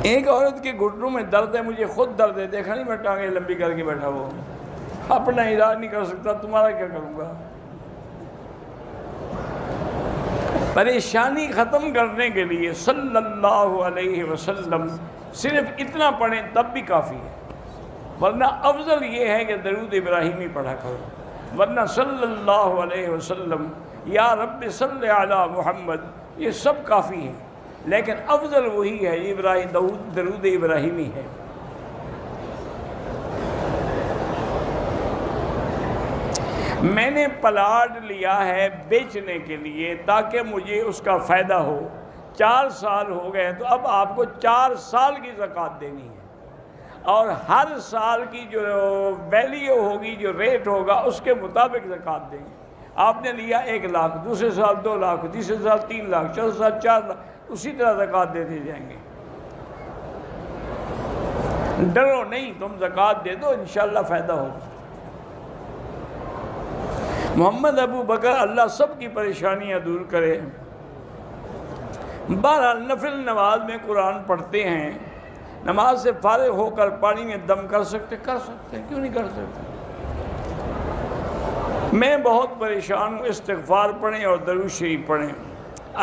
ایک عورت کے گھٹنوں میں درد ہے، مجھے خود درد ہے، دیکھا نہیں میں ٹانگیں لمبی کر کے بیٹھا ہوا ہوں، اپنا علاج نہیں کر سکتا، تمہارا کیا کروں گا؟ پریشانی ختم کرنے کے لیے صلی اللہ علیہ وسلم صرف اتنا پڑھیں تب بھی کافی ہے، ورنہ افضل یہ ہے کہ درود ابراہیمی پڑھا کرو، ورنہ صلی اللہ علیہ وسلم یا رب صلی علی محمد یہ سب کافی ہے، لیکن افضل وہی ہے، یہ درود ابراہیمی ہے۔ میں نے پلاٹ لیا ہے بیچنے کے لیے تاکہ مجھے اس کا فائدہ ہو، 4 سال ہو گئے، تو اب آپ کو 4 سال کی زکوٰۃ دینی ہے، اور ہر سال کی جو ویلیو ہوگی، جو ریٹ ہوگا، اس کے مطابق زکوٰۃ دیں گے۔ آپ نے لیا 1 لاکھ، دوسرے سال 2 لاکھ، تیسرے سال 3 لاکھ، چوتھے سال 4 لاکھ، اسی طرح زکوٰۃ دیتے جائیں گے۔ ڈرو نہیں، تم زکوٰۃ دے دو، انشاءاللہ فائدہ ہوگا۔ محمد ابو بکر اللہ سب کی پریشانیاں دور کرے۔ بہرحال نفل نماز میں قرآن پڑھتے ہیں، نماز سے فارغ ہو کر پانی میں دم کر سکتے ہیں، کیوں نہیں کر سکتے؟ میں بہت پریشان ہوں، استغفار پڑھیں اور درود شریف پڑھیں۔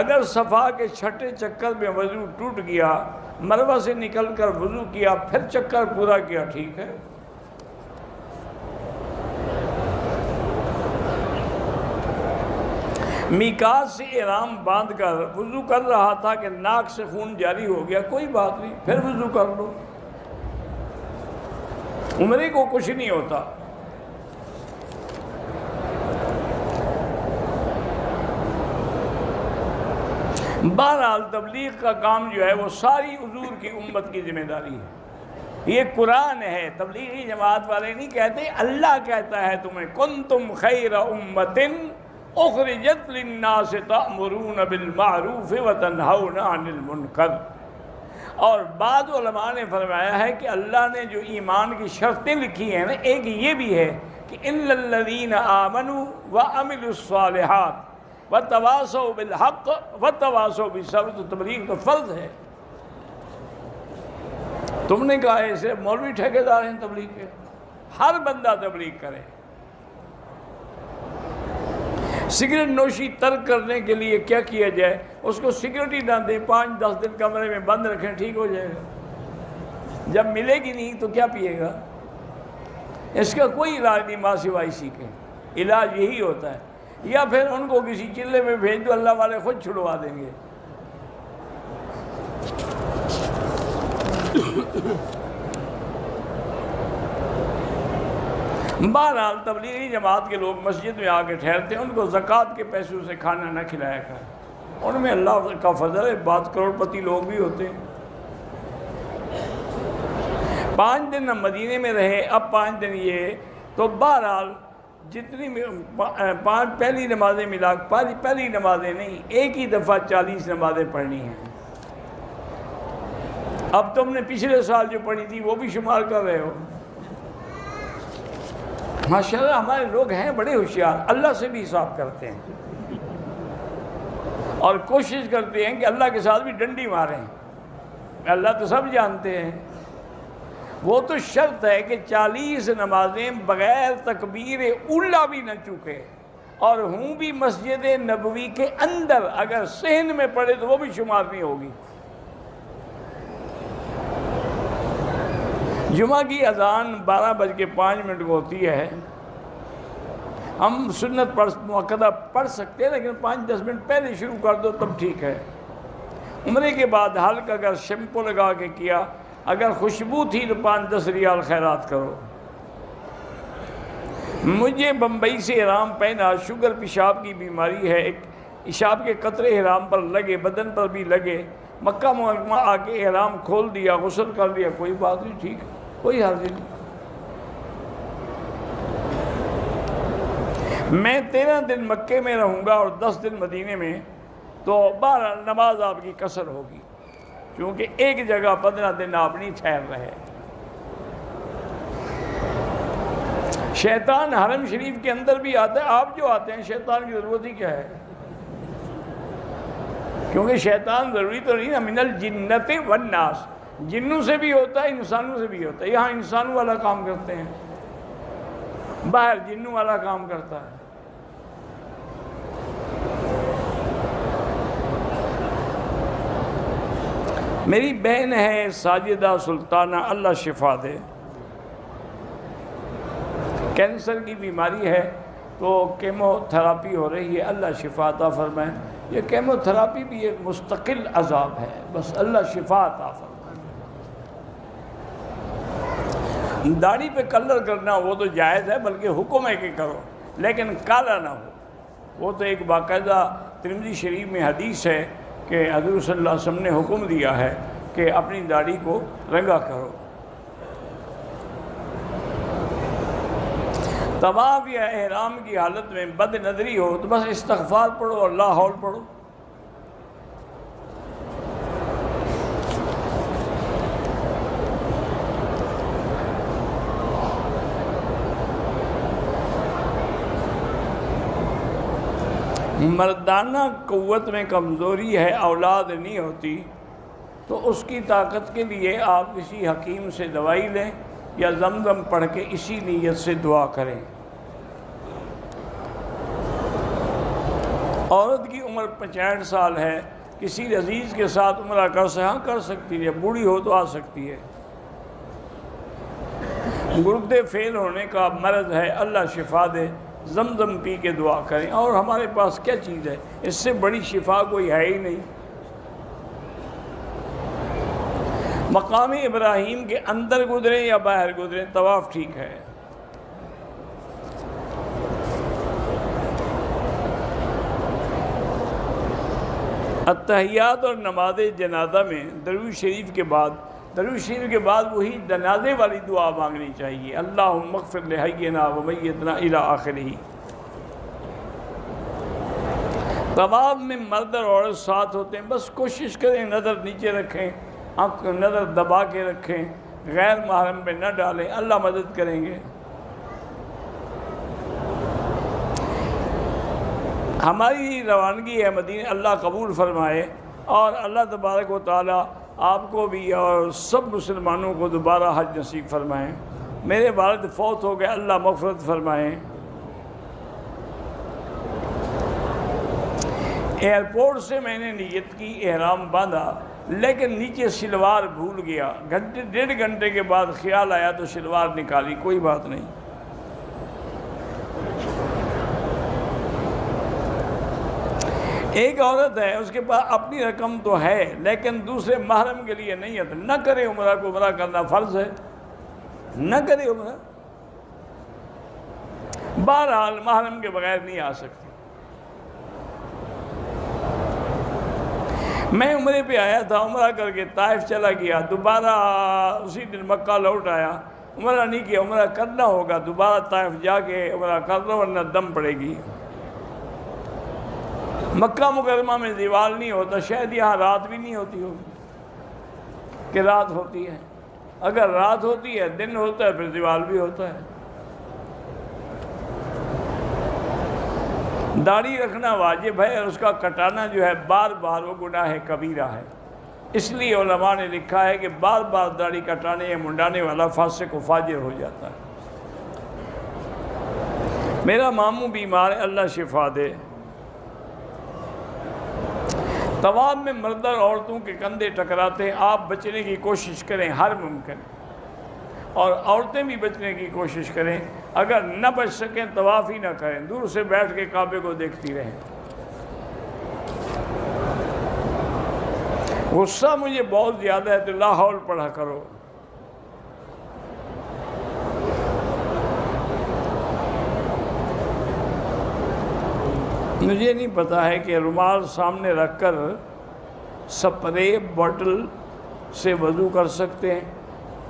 اگر صفا کے چھٹے چکر میں وضو ٹوٹ گیا، مروہ سے نکل کر وضو کیا، پھر چکر پورا کیا، ٹھیک ہے۔ میقات سے احرام باندھ کر وضو کر رہا تھا کہ ناک سے خون جاری ہو گیا، کوئی بات نہیں، پھر وضو کر لو، عمرے کو کچھ نہیں ہوتا۔ بہرحال تبلیغ کا کام جو ہے وہ ساری حضور کی امت کی ذمہ داری ہے، یہ قرآن ہے، تبلیغی جماعت والے نہیں کہتے، اللہ کہتا ہے تمہیں کنتم خیر امت اخرجت للناس تأمرون بالمعروف وتنہون عن المنکر۔ اور بعض علماء نے فرمایا ہے کہ اللہ نے جو ایمان کی شرطیں لکھی ہیں نا، ایک یہ بھی ہے کہ الا الذین آمنوا وعملوا الصالحات وتواصوا بالحق وتواصوا بالصبر، تو تبلیغ تو فرض ہے۔ تم نے کہا ہے صرف مولوی ٹھیکیدار ہیں تبلیغ کے، ہر بندہ تبلیغ کرے۔ سگریٹ نوشی ترک کرنے کے لیے کیا کیا جائے؟ اس کو سیکورٹی نہ دیں، 5-10 دن کمرے میں بند رکھیں، ٹھیک ہو جائے گا۔ جب ملے گی نہیں تو کیا پیے گا؟ اس کا کوئی علاج نہیں ماں سوائے اسی کے، علاج یہی ہوتا ہے، یا پھر ان کو کسی چلے میں بھیج دو، اللہ والے خود چھڑوا دیں گے۔ بہرحال تبلیغی جماعت کے لوگ مسجد میں آ کے ٹھہرتے ہیں، ان کو زکوٰۃ کے پیسوں سے کھانا نہ کھلایا کر، ان میں اللہ کا فضل ہے، بعض کروڑ پتی لوگ بھی ہوتے ہیں۔ 5 دن ہم مدینے میں رہے، اب 5 دن یہ، تو بہرحال جتنی 5 پہلی نمازیں ملا، پہلی نمازیں نہیں، ایک ہی دفعہ 40 نمازیں پڑھنی ہیں۔ اب تم نے پچھلے سال جو پڑھی تھی وہ بھی شمار کر رہے ہو۔ ماشاءاللہ ہمارے لوگ ہیں بڑے ہوشیار، اللہ سے بھی حساب کرتے ہیں اور کوشش کرتے ہیں کہ اللہ کے ساتھ بھی ڈنڈی ماریں۔ اللہ تو سب جانتے ہیں، وہ تو شرط ہے کہ 40 نمازیں بغیر تکبیر اولا بھی نہ چکے، اور ہوں بھی مسجد نبوی کے اندر، اگر صحن میں پڑے تو وہ بھی شمار نہیں ہوگی۔ جمعہ کی اذان 12:05 کو ہوتی ہے، ہم سنت مؤکدہ پڑھ سکتے ہیں، لیکن 5-10 منٹ پہلے شروع کر دو تب ٹھیک ہے۔ عمرے کے بعد حلق اگر شیمپو لگا کے کیا، اگر خوشبو تھی تو 5-10 ریال خیرات کرو۔ مجھے بمبئی سے احرام پہنا، شوگر پیشاب کی بیماری ہے، ایک پیشاب کے قطرے احرام پر لگے، بدن پر بھی لگے، مکہ معظمہ آ کے احرام کھول دیا، غسل کر لیا، کوئی بات نہیں، ٹھیک ہے، کوئی حرج نہیں۔ میں 13 دن مکے میں رہوں گا اور 10 دن مدینے میں، تو 12 نماز آپ کی قصر ہوگی، کیونکہ ایک جگہ 15 دن آپ نہیں ٹھہر رہے۔ شیطان حرم شریف کے اندر بھی آتا ہے، آپ جو آتے ہیں شیطان کی ضرورت ہی کیا ہے؟ کیونکہ شیطان ضروری تو نہیں نا، من الجنت والناس، جنوں سے بھی ہوتا ہے، انسانوں سے بھی ہوتا ہے. یہاں انسانوں والا کام کرتے ہیں، باہر جنوں والا کام کرتا ہے. میری بہن ہے ساجدہ سلطانہ، اللہ شفا دے، کینسر کی بیماری ہے تو کیمو تھراپی ہو رہی ہے، اللہ شفا عطا فرمائے. یہ کیمو تھراپی بھی ایک مستقل عذاب ہے، بس اللہ شفا عطا فرمائے. داڑھی پہ کلر کرنا وہ تو جائز ہے، بلکہ حکم ہے کہ کرو، لیکن کالا نہ ہو. وہ تو ایک باقاعدہ ترمذی شریف میں حدیث ہے کہ حضور صلی اللہ علیہ وسلم نے حکم دیا ہے کہ اپنی داڑھی کو رنگا کرو. طواف یا احرام کی حالت میں بد نظری ہو تو بس استغفار پڑھو اور لا حول پڑھو. مردانہ قوت میں کمزوری ہے، اولاد نہیں ہوتی، تو اس کی طاقت کے لیے آپ کسی حکیم سے دوائی لیں یا زمزم پڑھ کے اسی نیت سے دعا کریں. عورت کی عمر 65 سال ہے، کسی عزیز کے ساتھ عمرہ کر سکتی ہے، بوڑھی ہو تو آ سکتی ہے. گردے فیل ہونے کا مرض ہے، اللہ شفا دے، زمزم پی کے دعا کریں. اور ہمارے پاس کیا چیز ہے، اس سے بڑی شفا کوئی ہے ہی نہیں. مقام ابراہیم کے اندر گزریں یا باہر گزریں، طواف ٹھیک ہے. اتحیات اور نماز جنازہ میں درود شریف کے بعد وہی جنازے والی دعا مانگنی چاہیے، اللہم اغفر لحینا و میتنا الی آخرہ. طواف میں مرد اور عورت ساتھ ہوتے ہیں، بس کوشش کریں نظر نیچے رکھیں، نظر دبا کے رکھیں، غیر محرم پہ نہ ڈالیں، اللہ مدد کریں گے. ہماری روانگی ہے مدینہ، اللہ قبول فرمائے، اور اللہ تبارک و تعالی آپ کو بھی اور سب مسلمانوں کو دوبارہ حج نصیب فرمائیں. میرے والد فوت ہو گئے، اللہ مغفرت فرمائیں. ایئرپورٹ سے میں نے نیت کی، احرام باندھا، لیکن نیچے شلوار بھول گیا. ڈیڑھ گھنٹے کے بعد خیال آیا تو شلوار نکالی، کوئی بات نہیں. ایک عورت ہے، اس کے پاس اپنی رقم تو ہے لیکن دوسرے محرم کے لیے نہیں ہے، نہ کرے عمرہ کو، عمرہ کرنا فرض ہے، نہ کرے عمرہ. بہرحال محرم کے بغیر نہیں آ سکتی. میں عمرے پہ آیا تھا، عمرہ کر کے طائف چلا گیا، دوبارہ اسی دن مکہ لوٹ آیا. عمرہ نہیں کیا، عمرہ کرنا ہوگا، دوبارہ طائف جا کے عمرہ کر لو ورنہ دم پڑے گی. مکہ مکرمہ میں زوال نہیں ہوتا، شاید یہاں رات بھی نہیں ہوتی ہوگی کہ رات ہوتی ہے. اگر رات ہوتی ہے، دن ہوتا ہے، پھر زوال بھی ہوتا ہے. داڑھی رکھنا واجب ہے، اور اس کا کٹانا جو ہے بار بار وہ گناہ کبیرہ ہے. اس لیے علماء نے لکھا ہے کہ بار بار داڑھی کٹانے یا منڈانے والا فاسق و فاجر ہو جاتا ہے. میرا ماموں بیمار ہے، اللہ شفا دے. طواف میں مرد اور عورتوں کے کندھے ٹکراتے ہیں، آپ بچنے کی کوشش کریں ہر ممکن، اور عورتیں بھی بچنے کی کوشش کریں. اگر نہ بچ سکیں طواف ہی نہ کریں، دور سے بیٹھ کے کعبے کو دیکھتی رہیں. غصہ مجھے بہت زیادہ ہے تو لا حول پڑھا کرو. مجھے نہیں پتا ہے کہ رومال سامنے رکھ کر سپرے بوٹل سے وضو کر سکتے ہیں.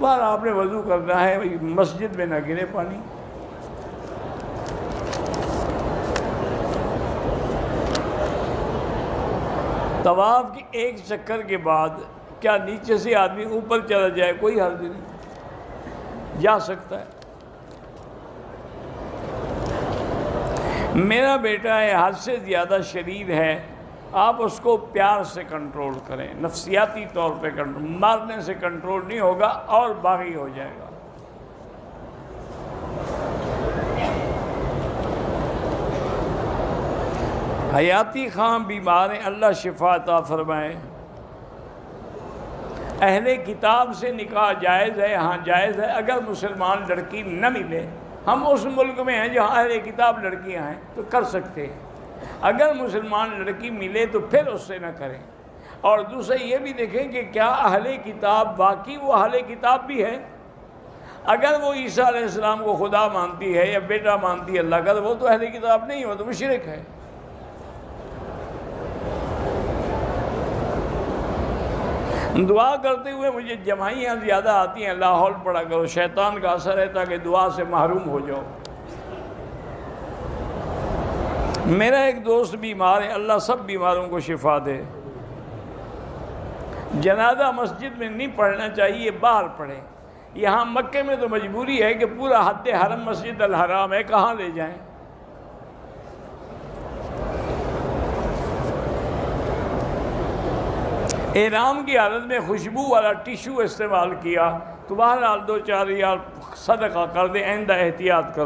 بار آپ نے وضو کرنا ہے، مسجد میں نہ گرے پانی. طواف کی ایک چکر کے بعد کیا نیچے سے آدمی اوپر چلا جائے؟ کوئی حرج نہیں، جا سکتا ہے. میرا بیٹا ہے، حد سے زیادہ شریر ہے، آپ اس کو پیار سے کنٹرول کریں، نفسیاتی طور پہ کنٹرول، مارنے سے کنٹرول نہیں ہوگا اور باغی ہو جائے گا۔ حیاتی خان بیمار ہیں، اللہ شفا عطا فرمائے۔ اہل کتاب سے نکاح جائز ہے؟ ہاں جائز ہے، اگر مسلمان لڑکی نہ ملے۔ ہم اس ملک میں ہیں جہاں اہل کتاب لڑکیاں ہیں تو کر سکتے ہیں۔ اگر مسلمان لڑکی ملے تو پھر اس سے نہ کریں۔ اور دوسرے یہ بھی دیکھیں کہ کیا اہل کتاب واقعی وہ اہل کتاب بھی ہے؟ اگر وہ عیسیٰ علیہ السلام کو خدا مانتی ہے یا بیٹا مانتی ہے اللہ کا، تو وہ تو اہل کتاب نہیں، وہ تو مشرک ہے۔ دعا کرتے ہوئے مجھے جمائیاں زیادہ آتی ہیں، لاحول پڑھا کرو، شیطان کا اثر ہے تاکہ دعا سے محروم ہو جاؤ۔ میرا ایک دوست بیمار ہے، اللہ سب بیماروں کو شفا دے۔ جنازہ مسجد میں نہیں پڑھنا چاہیے، باہر پڑھیں۔ یہاں مکے میں تو مجبوری ہے کہ پورا حد حرم مسجد الحرام ہے، کہاں لے جائیں؟ احرام کی حالت میں خوشبو والا ٹیشو استعمال کیا تو بہرحال 2-4 ریال صدقہ کر دیں، آئندہ احتیاط کرو۔